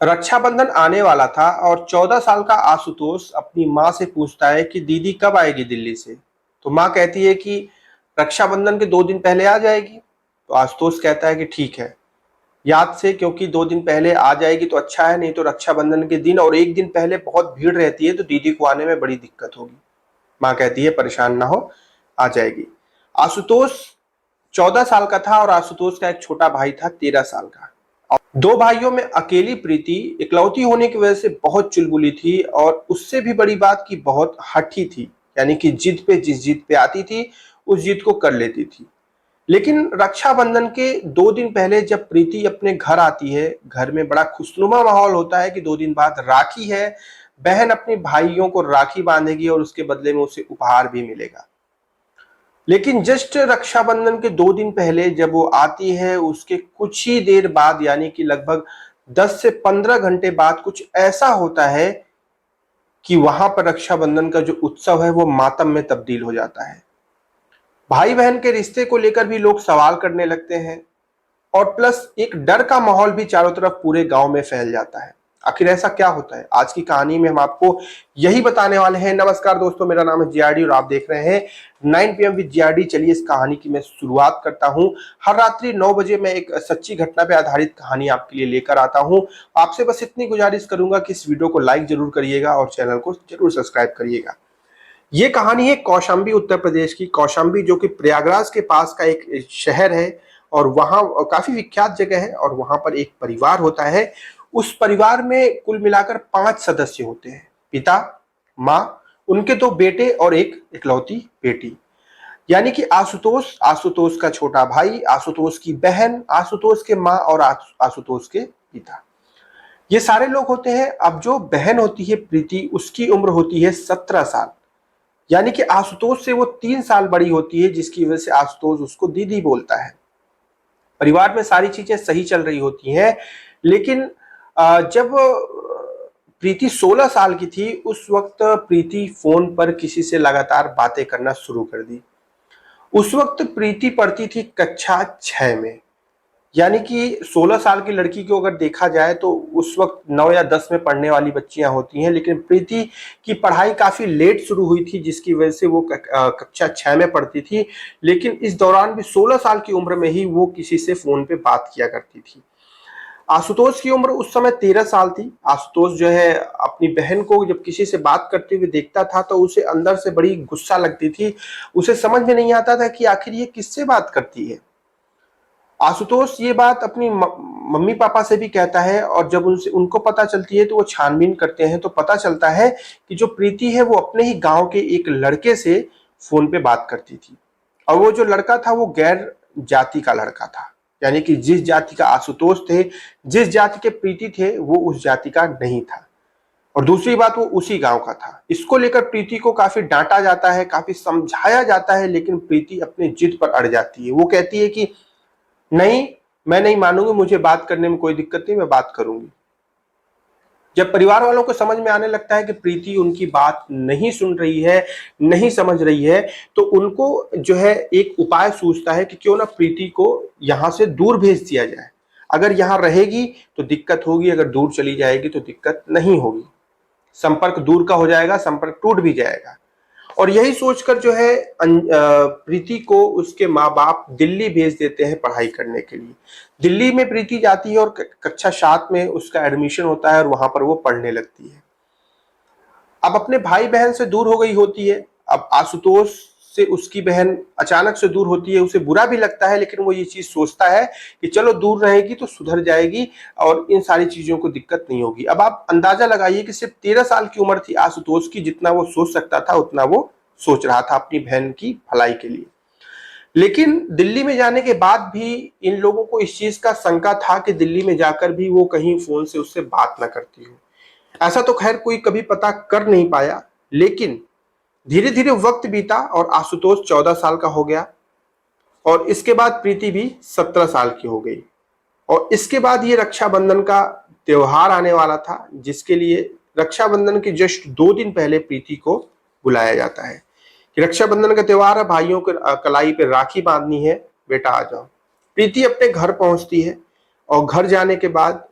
रक्षाबंधन आने वाला था और 14 साल का आशुतोष अपनी माँ से पूछता है कि दीदी कब आएगी दिल्ली से। तो माँ कहती है कि रक्षाबंधन के 2 दिन पहले आ जाएगी। तो आशुतोष कहता है कि ठीक है, याद से, क्योंकि 2 दिन पहले आ जाएगी तो अच्छा है, नहीं तो रक्षाबंधन के दिन और एक दिन पहले बहुत भीड़ रहती है तो दीदी को आने में बड़ी दिक्कत होगी। माँ कहती है परेशान ना हो, आ जाएगी। आशुतोष 14 साल का था और आशुतोष का एक छोटा भाई था 13 साल का। दो भाइयों में अकेली प्रीति इकलौती होने की वजह से बहुत चुलबुली थी और उससे भी बड़ी बात की बहुत हठी थी। यानी कि जिद पे जिस जिद पे आती थी उस जिद को कर लेती थी। लेकिन रक्षाबंधन के 2 दिन पहले जब प्रीति अपने घर आती है, घर में बड़ा खुशनुमा माहौल होता है कि 2 दिन बाद राखी है, बहन अपने भाइयों को राखी बांधेगी और उसके बदले में उसे उपहार भी मिलेगा। लेकिन जस्ट रक्षाबंधन के 2 दिन पहले जब वो आती है, उसके कुछ ही देर बाद यानी कि लगभग 10 से 15 घंटे बाद कुछ ऐसा होता है कि वहां पर रक्षाबंधन का जो उत्सव है वो मातम में तब्दील हो जाता है। भाई बहन के रिश्ते को लेकर भी लोग सवाल करने लगते हैं और प्लस एक डर का माहौल भी चारों तरफ पूरे गांव में फैल जाता है। आखिर ऐसा क्या होता है, आज की कहानी में हम आपको यही बताने वाले हैं। नमस्कार दोस्तों, मेरा नाम है जीआरडी और आप देख रहे हैं 9 PM विद जीआरडी। चलिए इस कहानी की मैं शुरुआत करता हूं। हर रात्रि 9 बजे मैं एक सच्ची घटना पे आधारित कहानी आपके लिए लेकर आता हूं। आपसे बस इतनी गुजारिश करूंगा कि इस वीडियो को लाइक जरूर करिएगा और चैनल को जरूर सब्सक्राइब करिएगा। ये कहानी है कौशाम्बी उत्तर प्रदेश की। कौशाम्बी जो कि प्रयागराज के पास का एक शहर है और वहाँ काफी विख्यात जगह है और वहां पर एक परिवार होता है। उस परिवार में कुल मिलाकर 5 सदस्य होते हैं, पिता, माँ, उनके 2 बेटे और एक इकलौती बेटी। यानी कि आशुतोष, आशुतोष का छोटा भाई, आशुतोष की बहन, आशुतोष के माँ और आशुतोष के पिता, ये सारे लोग होते हैं। अब जो बहन होती है प्रीति, उसकी उम्र होती है 17 साल। यानी कि आशुतोष से वो 3 साल बड़ी होती है, जिसकी वजह से आशुतोष उसको दीदी बोलता है। परिवार में सारी चीजें सही चल रही होती हैं। लेकिन जब प्रीति 16 साल की थी, उस वक्त प्रीति फोन पर किसी से लगातार बातें करना शुरू कर दी। उस वक्त प्रीति पढ़ती थी कक्षा 6 में। यानी कि 16 साल की लड़की को अगर देखा जाए तो उस वक्त 9 या 10 में पढ़ने वाली बच्चियां होती हैं। लेकिन प्रीति की पढ़ाई काफी लेट शुरू हुई थी, जिसकी वजह से वो कक्षा 6 में पढ़ती थी। लेकिन इस दौरान भी 16 साल की उम्र में ही वो किसी से फोन पे बात किया करती थी। आशुतोष की उम्र उस समय 13 साल थी। आशुतोष जो है अपनी बहन को जब किसी से बात करते हुए देखता था तो उसे अंदर से बड़ी गुस्सा लगती थी। उसे समझ में नहीं आता था कि आखिर ये किससे बात करती है। आशुतोष ये बात अपनी मम्मी पापा से भी कहता है और जब उनको पता चलती है तो वो छानबीन करते हैं तो पता चलता है कि जो प्रीति है वो अपने ही गांव के एक लड़के से फोन पे बात करती थी और वो जो लड़का था वो गैर जाति का लड़का था। यानी कि जिस जाति का आशुतोष थे, जिस जाति के प्रीति थे, वो उस जाति का नहीं था। और दूसरी बात, वो उसी गांव का था। इसको लेकर प्रीति को काफी डांटा जाता है, काफी समझाया जाता है, लेकिन प्रीति अपने जिद पर अड़ जाती है। वो कहती है कि नहीं, मैं नहीं मानूंगी, मुझे बात करने में कोई दिक्कत नहीं, मैं बात करूंगी। जब परिवार वालों को समझ में आने लगता है कि प्रीति उनकी बात नहीं सुन रही है, नहीं समझ रही है, तो उनको जो है एक उपाय सूझता है कि क्यों ना प्रीति को यहां से दूर भेज दिया जाए। अगर यहां रहेगी तो दिक्कत होगी, अगर दूर चली जाएगी तो दिक्कत नहीं होगी। संपर्क दूर का हो जाएगा, संपर्क टूट भी जाएगा। और यही सोचकर जो है प्रीति को उसके माँ बाप दिल्ली भेज देते हैं पढ़ाई करने के लिए। दिल्ली में प्रीति जाती है और कक्षा 7 में उसका एडमिशन होता है और वहां पर वो पढ़ने लगती है। अब अपने भाई बहन से दूर हो गई होती है। अब आशुतोष से उसकी बहन अचानक से दूर होती है, उसे बुरा भी लगता है, लेकिन वो ये चीज सोचता है कि चलो दूर रहेगी तो सुधर जाएगी और इन सारी चीजों को दिक्कत नहीं होगी। अब आप अंदाजा लगाइए कि सिर्फ 13 साल की उम्र थी आशुतोष की, जितना वो सोच सकता था उतना वो सोच रहा था अपनी बहन की भलाई के लिए। लेकिन दिल्ली में जाने के बाद भी इन लोगों को इस चीज का शंका था कि दिल्ली में जाकर भी वो कहीं फोन से उससे बात ना करती हो। ऐसा तो खैर कोई कभी पता कर नहीं पाया। लेकिन धीरे धीरे वक्त बीता और आशुतोष 14 साल का हो गया और इसके बाद प्रीति भी 17 साल की हो गई। और इसके बाद ये रक्षाबंधन का त्योहार आने वाला था, जिसके लिए रक्षाबंधन के जस्ट 2 दिन पहले प्रीति को बुलाया जाता है कि रक्षाबंधन का त्योहार है, भाइयों के कलाई पे राखी बांधनी है, बेटा आ जाओ। प्रीति अपने घर पहुंचती है और घर जाने के बाद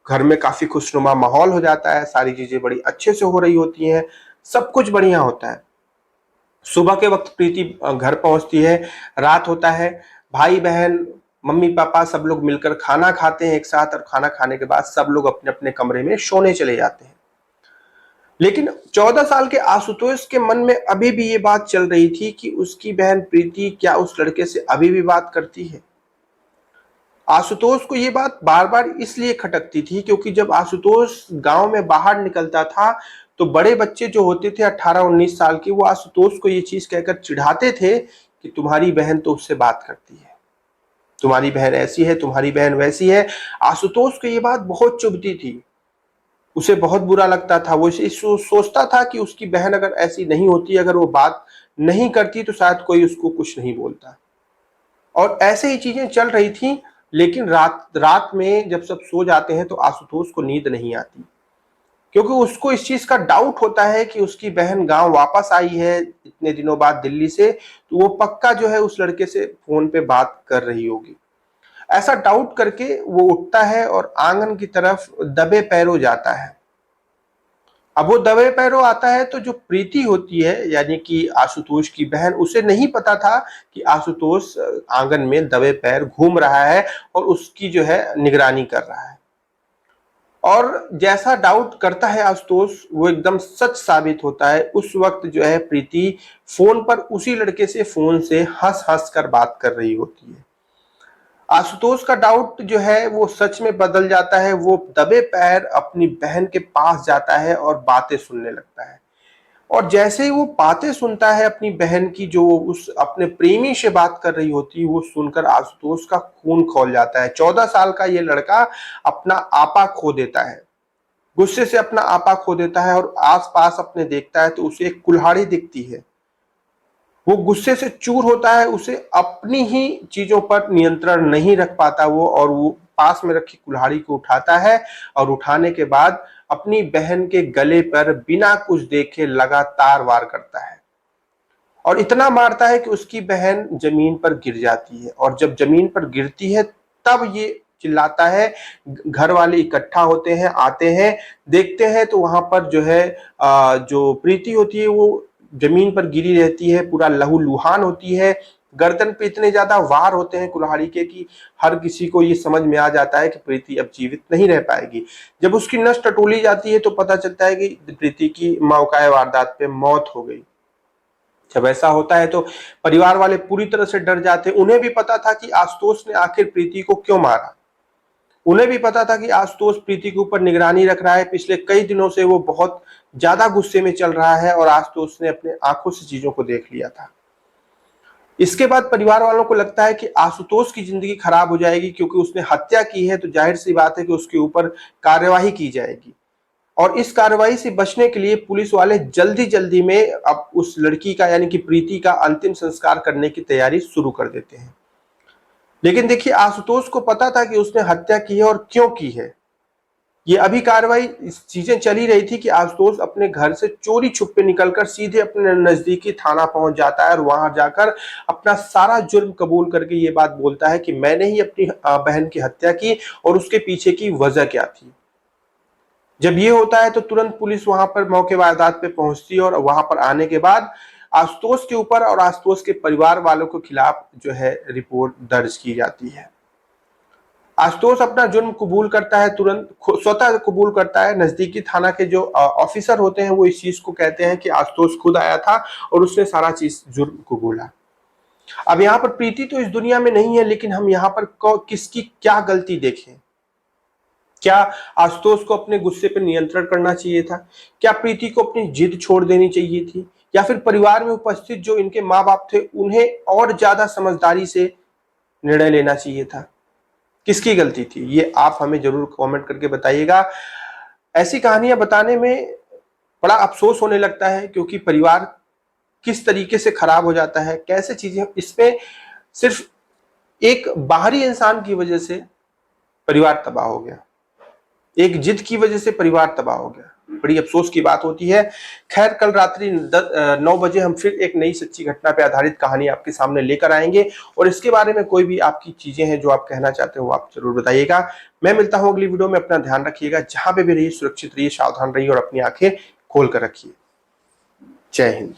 घर में काफी खुशनुमा माहौल हो जाता है, सारी चीजें बड़ी अच्छे से हो रही होती हैं, सब कुछ बढ़िया होता है। सुबह के वक्त प्रीति घर पहुंचती है, रात होता है, भाई बहन मम्मी पापा सब लोग मिलकर खाना खाते हैं एक साथ, और खाना खाने के बाद सब लोग अपने अपने कमरे में सोने चले जाते हैं। लेकिन 14 साल के आशुतोष के मन में अभी भी ये बात चल रही थी कि उसकी बहन प्रीति क्या उस लड़के से अभी भी बात करती है। आशुतोष को ये बात बार बार इसलिए खटकती थी क्योंकि जब आशुतोष गांव में बाहर निकलता था तो बड़े बच्चे जो होते थे 18-19 साल के, वो आशुतोष को ये चीज कहकर चिढ़ाते थे कि तुम्हारी बहन तो उससे बात करती है, तुम्हारी बहन ऐसी है, तुम्हारी बहन वैसी है। आशुतोष को ये बात बहुत चुभती थी, उसे बहुत बुरा लगता था। वो सोचता था कि उसकी बहन अगर ऐसी नहीं होती, अगर वो बात नहीं करती तो शायद कोई उसको कुछ नहीं बोलता। और ऐसे ही चीजें चल रही थी। लेकिन रात रात में जब सब सो जाते हैं तो आशुतोष को नींद नहीं आती, क्योंकि उसको इस चीज का डाउट होता है कि उसकी बहन गांव वापस आई है इतने दिनों बाद दिल्ली से, तो वो पक्का जो है उस लड़के से फोन पे बात कर रही होगी। ऐसा डाउट करके वो उठता है और आंगन की तरफ दबे पैरों जाता है। अब वो दबे पैरों आता है तो जो प्रीति होती है यानी कि आशुतोष की बहन, उसे नहीं पता था कि आशुतोष आंगन में दबे पैर घूम रहा है और उसकी जो है निगरानी कर रहा है। और जैसा डाउट करता है आशुतोष वो एकदम सच साबित होता है। उस वक्त जो है प्रीति फोन पर उसी लड़के से फोन से हंस हंस कर बात कर रही होती है। आशुतोष का डाउट जो है वो सच में बदल जाता है। वो दबे पैर अपनी बहन के पास जाता है और बातें सुनने लगता है। और जैसे ही वो बातें सुनता है अपनी बहन की, जो उस अपने प्रेमी से बात कर रही होती है, वो सुनकर आशुतोष का खून खौल जाता है। 14 साल का ये लड़का अपना आपा खो देता है, गुस्से से अपना आपा खो देता है और आसपास अपने देखता है तो उसे एक कुल्हाड़ी दिखती है। वो गुस्से से चूर होता है, उसे अपनी ही चीजों पर नियंत्रण नहीं रख पाता वो, और वो पास में रखी कुल्हाड़ी को उठाता है और उठाने के बाद अपनी बहन के गले पर बिना कुछ देखे लगातार वार करता है। और इतना मारता है कि उसकी बहन जमीन पर गिर जाती है। और जब जमीन पर गिरती है तब ये चिल्लाता है। घर वाले इकट्ठा होते हैं, आते हैं, देखते हैं तो वहां पर जो है जो प्रीति होती है वो जमीन पर गिरी रहती है, पूरा लहूलुहान होती है। गर्दन पे इतने ज्यादा वार होते हैं कुल्हाड़ी के कि हर किसी को ये समझ में आ जाता है कि प्रीति अब जीवित नहीं रह पाएगी। जब उसकी नस टटोली जाती है तो पता चलता है कि प्रीति की मौका वारदात पे मौत हो गई। जब ऐसा होता है तो परिवार वाले पूरी तरह से डर जाते हैं। उन्हें भी पता था कि आशुतोष ने आखिर प्रीति को क्यों मारा। उन्हें भी पता था कि आशुतोष प्रीति के ऊपर निगरानी रख रहा है। पिछले कई दिनों से वो बहुत ज्यादा गुस्से में चल रहा है और आशुतोष ने अपने आंखों से चीजों को देख लिया था। इसके बाद परिवार वालों को लगता है कि आशुतोष की जिंदगी खराब हो जाएगी, क्योंकि उसने हत्या की है तो जाहिर सी बात है कि उसके ऊपर कार्यवाही की जाएगी। और इस कार्रवाई से बचने के लिए पुलिस वाले जल्दी जल्दी में अब उस लड़की का यानी कि प्रीति का अंतिम संस्कार करने की तैयारी शुरू कर देते हैं। लेकिन देखिए, आशुतोष को पता था कि उसने हत्या की है और क्यों की है। ये अभी कार्रवाई चीजें चली रही थी कि आशुतोष अपने घर से चोरी छुपे निकलकर सीधे अपने नजदीकी थाना पहुंच जाता है और वहां जाकर अपना सारा जुर्म कबूल करके ये बात बोलता है कि मैंने ही अपनी बहन की हत्या की और उसके पीछे की वजह क्या थी। जब ये होता है तो तुरंत पुलिस वहां पर मौके वारदात पे पहुंचती है और वहां पर आने के बाद आशुतोष के ऊपर और आशुतोष के परिवार वालों के खिलाफ जो है रिपोर्ट दर्ज की जाती है। आशुतोष अपना जुर्म कबूल करता है, तुरंत स्वतः कबूल करता है। नजदीकी थाना के जो ऑफिसर होते हैं वो इस चीज को कहते हैं कि आशुतोष खुद आया था और उसने सारा चीज जुर्म कबूला। अब यहाँ पर प्रीति तो इस दुनिया में नहीं है, लेकिन हम यहाँ पर किसकी क्या गलती देखें। क्या आशुतोष को अपने गुस्से पर नियंत्रण करना चाहिए था? क्या प्रीति को अपनी जिद छोड़ देनी चाहिए थी? या फिर परिवार में उपस्थित जो इनके माँ बाप थे उन्हें और ज्यादा समझदारी से निर्णय लेना चाहिए था? किसकी गलती थी? ये आप हमें जरूर कमेंट करके बताइएगा। ऐसी कहानियां बताने में बड़ा अफसोस होने लगता है, क्योंकि परिवार किस तरीके से खराब हो जाता है, कैसे चीजें, इसमें सिर्फ एक बाहरी इंसान की वजह से परिवार तबाह हो गया। एक जिद की वजह से परिवार तबाह हो गया। बड़ी अफसोस की बात होती है। खैर, कल रात्रि 9 बजे हम फिर एक नई सच्ची घटना पे आधारित कहानी आपके सामने लेकर आएंगे और इसके बारे में कोई भी आपकी चीजें हैं जो आप कहना चाहते हो, वो आप जरूर बताइएगा। मैं मिलता हूं अगली वीडियो में। अपना ध्यान रखिएगा, जहां पे भी रहिए सुरक्षित रहिए, सावधान रहिए और अपनी आंखें खोल कर रखिए। जय हिंद।